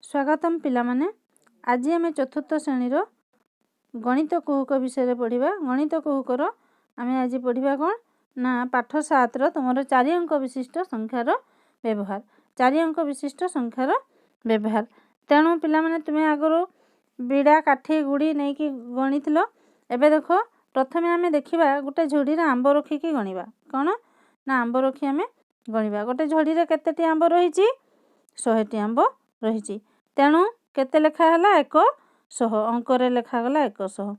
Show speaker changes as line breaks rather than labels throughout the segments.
स्वागतम पिलामाने। आज आम चतुर्थ श्रेणी गणित कुहुक विषय पढ़ा। गणित कुहुकर आम आज पढ़ा कौन ना पाठ 7 तुम 4 अंक विशिष्ट संख्यार व्यवहार। 4 अंक विशिष्ट संख्यार व्यवहार तेणु पिलामाने तुम्हें आगु बिड़ा काठी गुड़ी नहीं कि गणी थिलो। एबे देख प्रथम आम देखा गोटे झोड़ी आंब रखिकी गणवा कौन ना आंब रखी आम गणवा। गोटे झोड़ी रे केतेटी आंब रही 100टी आंब रही तेणु केते लेखा है 100 अंकरे लेखागला 100।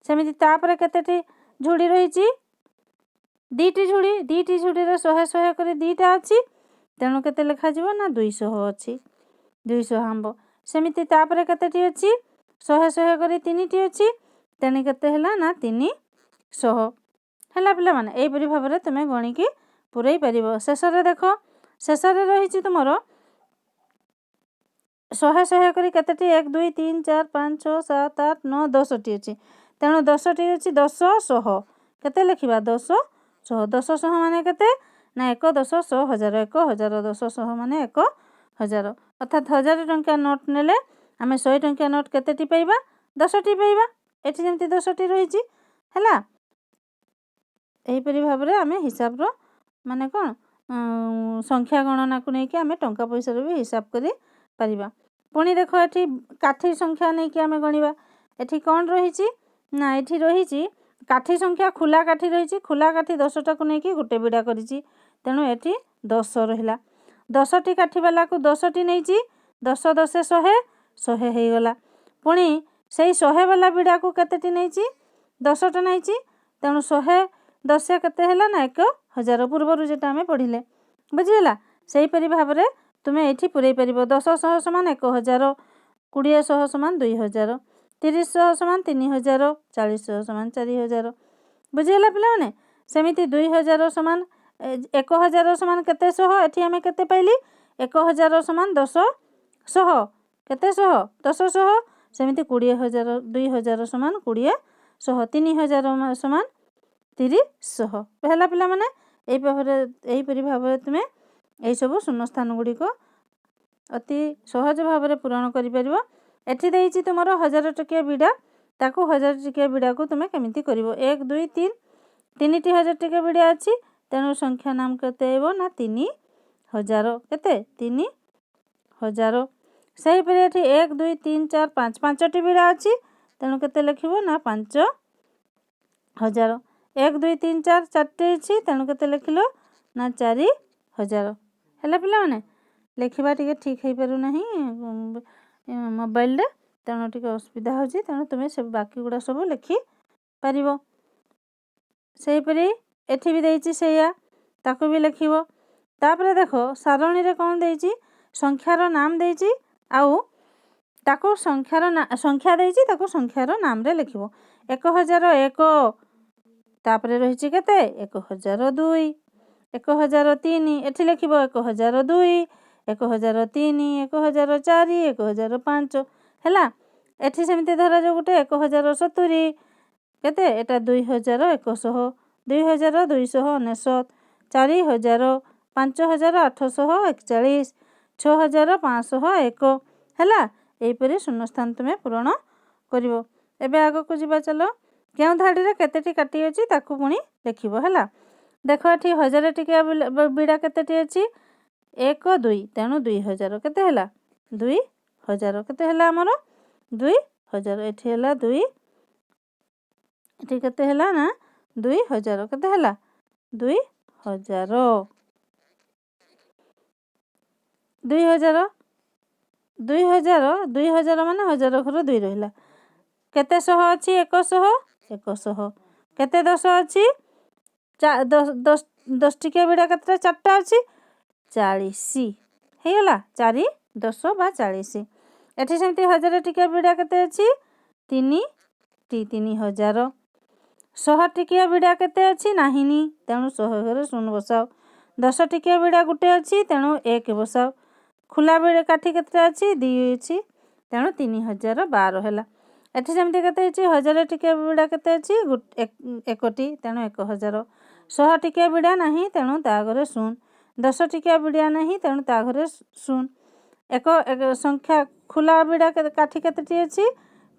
सेमिति तापर केतेटी झुड़ी रही दीटी झुड़ी रे 100 कर दीटा अच्छी तेणु केते लेखा जीवो ना 200 अच्छी 200 आंब। सेमिति तापर केतेटी अच्छी 100 कर 3टी अच्छी तेणु केते हैला ना 300 हैला। पिला माने एपरि भाबरे तुमे गणिकी पुरई परिबो। शेष रे देखो शेष रे रही तुमरो 100 कर केतेटी 1 2 3 4 5 6 7 8 9 10टी अच्छी तेणु 10टी अच्छी 10 100 केते लिखिबा 10 100 10 100 माने केते ना 1 10 100 1000 1 1000 10 100 माने 1000 अर्थात 1000 टंका नोट नेले आमे 100 टंका नोट केतेटी पाइबा 10टी पाइबा। एठी जेमति 10टी रहिची हैला। एही परि भाबरे आमे हिसाब रो माने कोन संख्या गणना को नेकी आमे टंका पैसा रो भी हिसाब करी परिबा। पुणी देख एठी काठी संख्या नहीं कि आमे गणिबा। एठी कौन रही ना एठी रही काठी संख्या खुला काठी रही खुला काठी 10टा को नहीं कि गोटे बिड़ा करिछि तेणु एठी 10 रहिला। 10टी काठी वाला को 10टी नहीं 10 10 100 100 हे गला। पुणी सेही 100 वाला बिड़ा को केतेटी नहीं 10टा नहीं तेणु 100 10 केते हैला ना 1000 पूर्वरु जेटा आमे पढ़िले बुझिला। सेही परि भाबरे तुमे एठी पुरई परिबो 10 100 समान 1000 20 100 समान 2000 30 100 समान 3000 40 100 समान 4000 बुझिला पिला माने। सेमिति 2000 समान 1000 समान केते 100 एठी आमे केते पाइली 1000 समान 10 100 केते 100 10 100 सेमिति 20000 2000 समान 20 100 3000 समान 30 पहला पिला माने एही परि भाबरे तुमे एही सब शून्य स्थान गुडी को अति सहज भाव पूरण करिपरिबो। एठी देइछि तुमरो 1000 टकिया बिड़ा ताकू 1000 टकिया बिड़ा को तुमे केमिति करिवो 1 2 3 तीनटी 1000 टकिया बिड़ा अछि तेणु संख्या नाम केते हेबो ना 3000 केते 3000। सही परि एठी 1 2 3 4 5 5टी बिड़ा अछि तेणु केते लिखिबो ना 5000। 1 2 3 4 4टी अछि तेणु केते लिखिलो ना 4000 हैला। पिला माने लिखा टी ठीक हो पार ना मोबाइल तेणु टी असुविधा होची तेणु तुम्हें सब बाकी गुड़ा सब लिखि पार। से एठी भी देइछि सेया ताकू भी लिखिबो। तापरे देखो सारणी रे कौन देइछि संख्यार नाम देइछि आउ ताकू संख्या देइछि ताकू संख्यार नाम रे लिखिबो 1001 तापरे रहिछि केते 1002 1003 एठी लिखिबो 1002 1003 1004 1005 हैला। एठी सेमिति धरा जो गुटे 1070 केते एटा 2100 2299 4000 5841 6501 हैला। एही परि शून्य स्थान तुमे पूरण करिवो। एबे आगो को जिबा चलो केउ धाडी रे केतेटी काटी अछि ताकू पुणी लिखिबो हैला। देखो एठी 1000 टिकिया बिड़ा केतेटी अछि 1 2 तेणु 2000 केते हैला 2000 केते हैला हमरो 2000 एठी हैला 2 एठी केते हैला ना 2000 केते हैला 2000 2000 2000 2000 माने 1000 घर 2 रहिला केते 100 अछि 100 100 केते 10 अछि 10 टिकिया बिड़ा केते 4टा अछि 40 हे गला 4 10 बा 40। एठी सेमति 1000 टिकिया बिड़ा केते अछि 3 3000 100 टिकिया बिड़ा केते अछि नाहिनी तेणु 100 घरे 0 बसाओ 10 टिकिया बिड़ा गुटे अछि तेणु 1 बसाओ खुला बिड़ा काठी केते अछि 2 अछि तेणु 3012 हैला। एठी सेमति केते अछि 1000 टिकिया बिड़ा केते अछि 1टी तेणु 1000 100 टिकिया बिड़ा नाही तेणु ता घरे 0 10 टिकिया बिड़ा नाही तेणु ता घरे 0 एक संख्या ଖୋଲା ବିଡ଼ା କାଠି କେତେଟି ଅଛି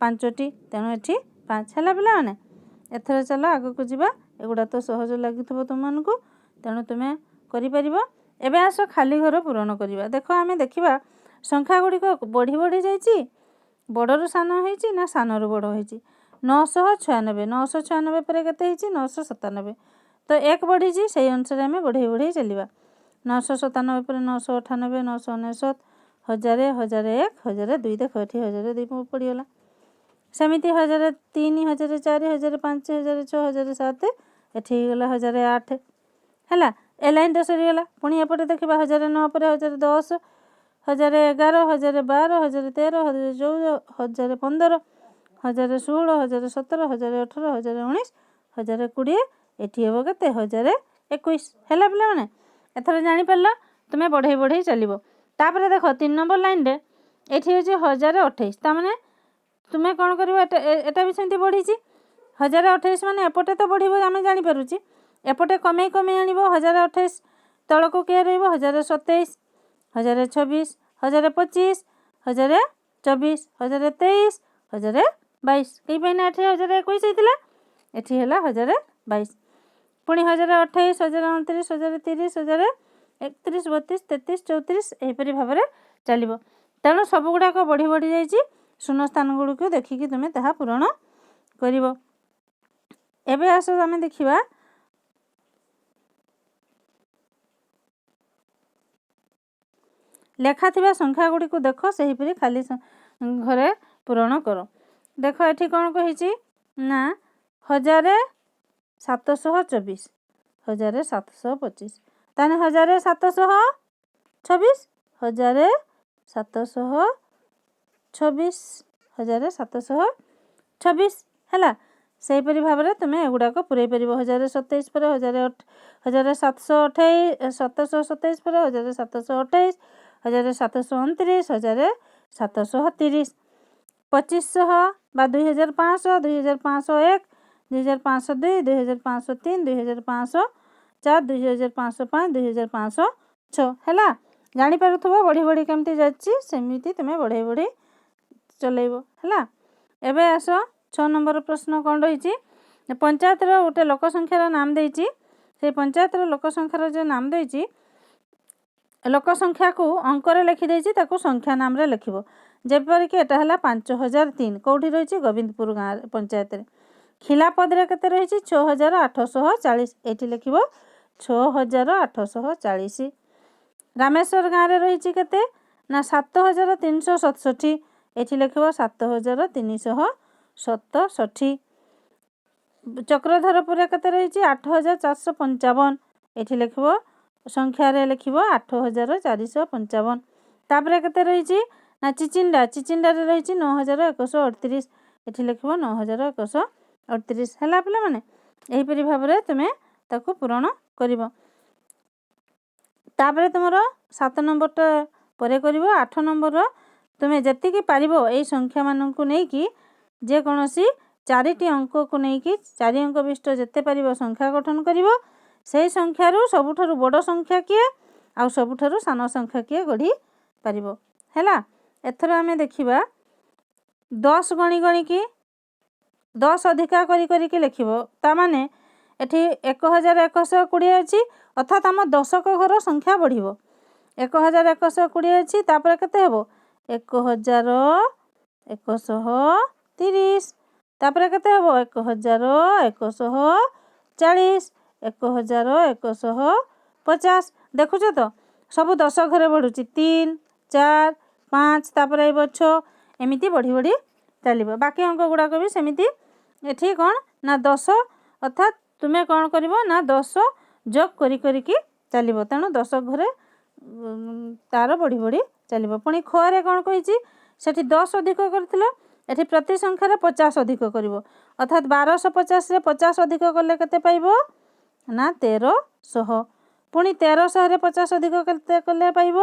5ଟି ତେଣୁ ଏଠି 5 ହେଲା ପିଲାମାନେ। ଏଥର ଚାଲ ଆଗକୁ ଯିବା। ଏଗୁଡ଼ା ତ ସହଜ ଲାଗୁଥିବ ତୁମମାନଙ୍କୁ ତେଣୁ ତୁମେ କରିପାରିବ। ଏବେ ଆସ ଖାଲି ଘର ପୂରଣ କରିବା। ଦେଖ ଆମେ ଦେଖିବା ସଂଖ୍ୟା ଗୁଡ଼ିକ ବଢ଼ି ବଢ଼ି ଯାଇଛି, ବଡ଼ରୁ ସାନ ହେଇଛି ନା ସାନରୁ ବଡ଼ ହେଇଛି। 996 996 ପରେ କେତେ ହେଇଛି 997 ତ 1 ବଢ଼ିଛି, ସେଇ ଅନୁସାରେ ଆମେ ବଢ଼େଇ ବଢ଼େଇ ଚାଲିବା। 997 ପରେ 998 999 1000 1001 1002 ଦେଖ ଏଠି 1002 ପଡ଼ିଗଲା। ସେମିତି 1003 1004 1005 1006 1007 ଏଠି ହେଇଗଲା 1008 ହେଲା। ଏ ଲାଇନ୍ଟା ସରିଗଲା। ପୁଣି ଏପଟେ ଦେଖିବା 1009 ପରେ 1010 1011 1012 1013 1014 1015 1016 1017 1018 1019 1020 ଏଠି ହେବ କେତେ 1021 ହେଲା ପିଲାମାନେ। ଏଥର ଜାଣିପାରିଲ ତୁମେ ବଢ଼େଇ ବଢ଼େଇ ଚାଲିବ। ତାପରେ ଦେଖ 3 ନମ୍ବର ଲାଇନ୍ରେ ଏଠି ହେଉଛି 1028 ତାମାନେ ତୁମେ କ'ଣ କରିବ, ଏଟା ବି ସେମିତି ବଢ଼ିଛି 1028 ମାନେ ଏପଟେ ତ ବଢ଼ିବ ଆମେ ଜାଣିପାରୁଛି, ଏପଟେ କମେଇ କମେଇ ଆଣିବ 1028 ତଳକୁ କିଏ ରହିବ 1027 1026 1025 1024 1023 1022 କେଇପାଇଁ ନା ଏଠି 1021 ହେଇଥିଲା, ଏଠି ହେଲା 1022। ପୁଣି 1028 1029 1030 1031 32 33 34 ଏହିପରି ଭାବରେ ଚାଲିବ। ତେଣୁ ସବୁଗୁଡ଼ାକ ବଢ଼ି ବଢ଼ି ଯାଇଛି। ଶୂନ୍ୟ ସ୍ଥାନ ଗୁଡ଼ିକୁ ଦେଖିକି ତୁମେ ତାହା ପୂରଣ କରିବ। ଏବେ ଆସ ଆମେ ଦେଖିବା ଲେଖାଥିବା ସଂଖ୍ୟା ଗୁଡ଼ିକୁ ଦେଖ, ସେହିପରି ଖାଲି ଘରେ ପୂରଣ କର। ଦେଖ ଏଠି କ'ଣ କହିଛି ନା 1724 1725 ତାହେଲେ 1726 1726 1726 ହେଲା। ସେହିପରି ଭାବରେ ତୁମେ ଏଗୁଡ଼ାକ ପୂରାଇ ପାରିବ। 1027 ପରେ 1727 ପରେ 1728 1729 1730 2500 ବା 2500 2501 2502 2503 2504 2505 2506 ହେଲା। ଜାଣିପାରୁଥିବ ବଢ଼ି ବଢ଼ି କେମିତି ଯାଉଛି, ସେମିତି ତୁମେ ବଢ଼େଇ ବଢ଼େଇ ଚଲେଇବ ହେଲା। ଏବେ ଆସ 6 ନମ୍ବର ପ୍ରଶ୍ନ କ'ଣ ରହିଛି, ପଞ୍ଚାୟତର ଗୋଟେ ଲୋକ ସଂଖ୍ୟାର ନାମ ଦେଇଛି। ସେଇ ପଞ୍ଚାୟତର ଲୋକ ସଂଖ୍ୟାର ଯେଉଁ ନାମ ଦେଇଛି, ଲୋକ ସଂଖ୍ୟାକୁ ଅଙ୍କରେ ଲେଖିଦେଇଛି, ତାକୁ ସଂଖ୍ୟା ନାମରେ ଲେଖିବ। ଯେପରିକି ଏଟା ହେଲା 5003 କେଉଁଠି ରହିଛି ଗୋବିନ୍ଦପୁର ଗାଁ ପଞ୍ଚାୟତରେ। ଖିଲାପଦରେ କେତେ ରହିଛି 6840 ଏଠି ଲେଖିବ 6840। ରାମେଶ୍ୱର ଗାଁରେ ରହିଛି କେତେ ନା 7367 ଏଠି ଲେଖିବ 7367। ଚକ୍ରଧରପୁରରେ କେତେ ରହିଛି 8455 ଏଠି ଲେଖିବ ସଂଖ୍ୟାରେ ଲେଖିବ 8455। ତାପରେ କେତେ ରହିଛି ନା ଚିଚିଣ୍ଡାରେ ରହିଛି 9138 ଏଠି ଲେଖିବ 9138 ହେଲା ପିଲାମାନେ। ଏହିପରି ଭାବରେ ତୁମେ ତାକୁ ପୂରଣ କରିବ। ତାପରେ ତୁମର 7 ନମ୍ବରଟା ପରେ କରିବ। 8 ନମ୍ବରର ତୁମେ ଯେତିକି ପାରିବ ଏଇ ସଂଖ୍ୟାମାନଙ୍କୁ ନେଇକି ଯେକୌଣସି 4ଟି ଅଙ୍କକୁ ନେଇକି 4 ଅଙ୍କ ବିଶିଷ୍ଟ ଯେତେ ପାରିବ ସଂଖ୍ୟା ଗଠନ କରିବ। ସେଇ ସଂଖ୍ୟାରୁ ସବୁଠାରୁ ବଡ଼ ସଂଖ୍ୟା କିଏ ଆଉ ସବୁଠାରୁ ସାନ ସଂଖ୍ୟା କିଏ ଗଢ଼ି ପାରିବ ହେଲା। ଏଥର ଆମେ ଦେଖିବା 10 ଗଣି ଗଣିକି 10 ଅଧିକା କରିକି ଲେଖିବ। ତାମାନେ ଏଠି 1120 ଅଛି, ଅର୍ଥାତ୍ ଆମ ଦଶକ ଘର ସଂଖ୍ୟା ବଢ଼ିବ। 1120 ଅଛି, ତାପରେ କେତେ ହେବ 1130, ତାପରେ କେତେ ହେବ 1140 1150। ଦେଖୁଛ ତ ସବୁ 10 ଘରେ ବଢ଼ୁଛି, 3 4 5 ତାପରେ ଏଇ 6 ଏମିତି ବଢ଼ି ବଢ଼ି ଚାଲିବ। ବାକି ଅଙ୍କ ଗୁଡ଼ାକ ବି ସେମିତି। ଏଠି କ'ଣ ନା 10 ଅର୍ଥାତ୍ ତୁମେ କ'ଣ କରିବ ନା 10 ଯୋଗ କରିକି ଚାଲିବ। ତେଣୁ 10 ଘରେ ତାର ବଢ଼ି ବଢ଼ି ଚାଲିବ। ପୁଣି ଖରେ କ'ଣ କହିଛି, ସେଠି 10 ଅଧିକ କରିଥିଲ, ଏଠି ପ୍ରତି ସଂଖ୍ୟାରେ 50 ଅଧିକ କରିବ। ଅର୍ଥାତ୍ 1250ରେ 50 ଅଧିକ କଲେ କେତେ ପାଇବ ନା 1300। ପୁଣି 1300ରେ 50 ଅଧିକ କେତେ କଲେ ପାଇବ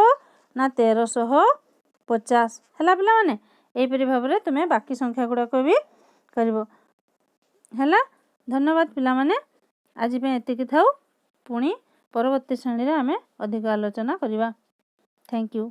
ନା 1350 ହେଲା ପିଲାମାନେ। ଏହିପରି ଭାବରେ ତୁମେ ବାକି ସଂଖ୍ୟା ଗୁଡ଼ାକ ବି କରିବ ହେଲା। ଧନ୍ୟବାଦ ପିଲାମାନେ, ଆଜି ପାଇଁ ଏତିକି ଥାଉ। ପୁଣି ପରବର୍ତ୍ତୀ ଶ୍ରେଣୀରେ ଆମେ ଅଧିକ ଆଲୋଚନା କରିବା। Thank you.